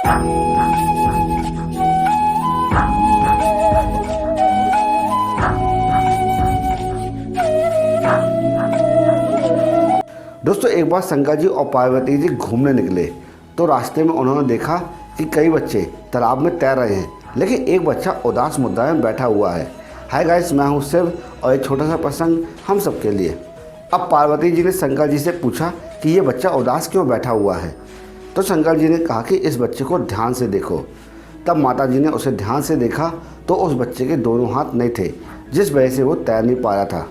दोस्तों, एक बार शंकर जी और पार्वती जी घूमने निकले तो रास्ते में उन्होंने देखा कि कई बच्चे तालाब में तैर रहे हैं, लेकिन एक बच्चा उदास मुद्रा में बैठा हुआ है। हाय गाइस, मैं हूँ शिव और एक छोटा सा प्रसंग हम सबके लिए। अब पार्वती जी ने शंकर जी से पूछा कि ये बच्चा उदास क्यों बैठा हुआ है। तो शंकर जी ने कहा कि इस बच्चे को ध्यान से देखो। तब माता जी ने उसे ध्यान से देखा तो उस बच्चे के दोनों हाथ नहीं थे, जिस वजह से वो तैर नहीं पा रहा था।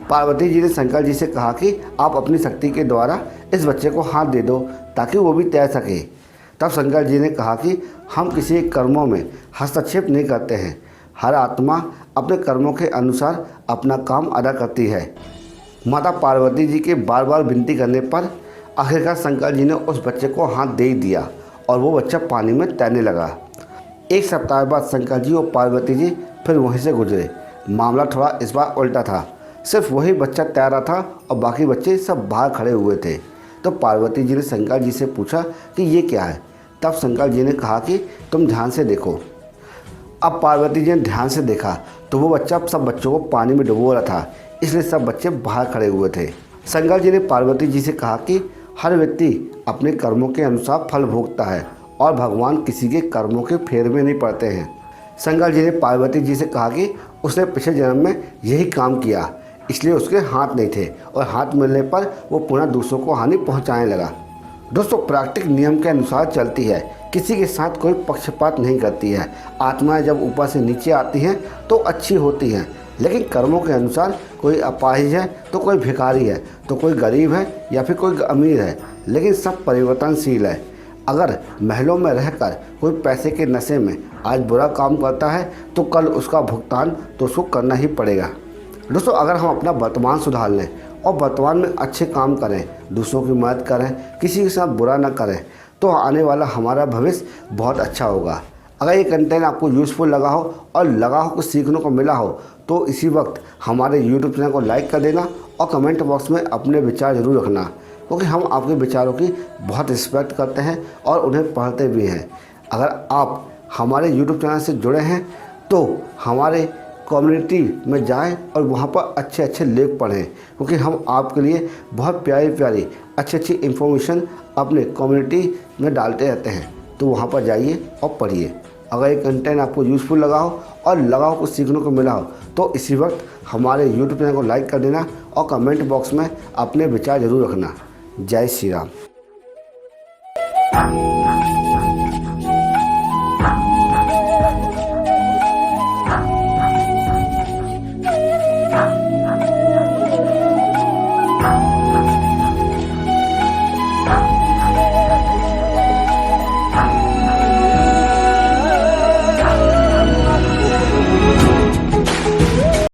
पार्वती जी ने शंकर जी से कहा कि आप अपनी शक्ति के द्वारा इस बच्चे को हाथ दे दो ताकि वो भी तैर सके। तब शंकर जी ने कहा कि हम किसी कर्मों में हस्तक्षेप नहीं करते हैं, हर आत्मा अपने कर्मों के अनुसार अपना काम अदा करती है। माता पार्वती जी के बार बार विनती करने पर आखिरकार शंकर जी ने उस बच्चे को हाथ दे ही दिया और वो बच्चा पानी में तैरने लगा। एक सप्ताह बाद शंकर जी और पार्वती जी फिर वहीं से गुजरे। मामला थोड़ा इस बार उल्टा था, सिर्फ वही बच्चा तैर रहा था और बाकी बच्चे सब बाहर खड़े हुए थे। तो पार्वती जी ने शंकर जी से पूछा कि ये क्या है। तब शंकर जी ने कहा कि तुम ध्यान से देखो। अब पार्वती जी ने ध्यान से देखा तो वो बच्चा सब बच्चों को पानी में डुबो रहा था, इसलिए सब बच्चे बाहर खड़े हुए थे। शंकर जी ने पार्वती जी से कहा कि हर व्यक्ति अपने कर्मों के अनुसार फल भोगता है और भगवान किसी के कर्मों के फेर में नहीं पड़ते हैं। शंकर जी ने पार्वती जी से कहा कि उसने पिछले जन्म में यही काम किया, इसलिए उसके हाथ नहीं थे और हाथ मिलने पर वो पुनः दूसरों को हानि पहुंचाने लगा। दोस्तों, प्राकृतिक नियम के अनुसार चलती है, किसी के साथ कोई पक्षपात नहीं करती है। आत्माएं जब ऊपर से नीचे आती हैं तो अच्छी होती हैं, लेकिन कर्मों के अनुसार कोई अपाहिज है तो कोई भिखारी है, तो कोई गरीब है या फिर कोई अमीर है, लेकिन सब परिवर्तनशील है। अगर महलों में रहकर कोई पैसे के नशे में आज बुरा काम करता है तो कल उसका भुगतान तो उसको करना ही पड़ेगा। दोस्तों, अगर हम अपना वर्तमान सुधार लें और वर्तमान में अच्छे काम करें, दूसरों की मदद करें, किसी के साथ बुरा ना करें, तो आने वाला हमारा भविष्य बहुत अच्छा होगा। अगर ये कंटेंट आपको यूज़फुल लगा हो और लगा हो, कुछ सीखने को मिला हो, तो इसी वक्त हमारे YouTube चैनल को लाइक कर देना और कमेंट बॉक्स में अपने विचार ज़रूर रखना, क्योंकि हम आपके विचारों की बहुत रिस्पेक्ट करते हैं और उन्हें पढ़ते भी हैं। अगर आप हमारे YouTube चैनल से जुड़े हैं तो हमारे कम्युनिटी में जाएं और वहाँ पर अच्छे अच्छे लेख पढ़ें, क्योंकि हम आपके लिए बहुत प्यारी प्यारी अच्छी इन्फॉर्मेशन अपने कम्युनिटी में डालते रहते हैं। तो वहाँ पर जाइए और पढ़िए। अगर ये कंटेंट आपको यूज़फुल लगा हो और लगा हो, कुछ सीखने को मिला हो, तो इसी वक्त हमारे यूट्यूब चैनल को लाइक कर देना और कमेंट बॉक्स में अपने विचार ज़रूर रखना। जय श्री राम।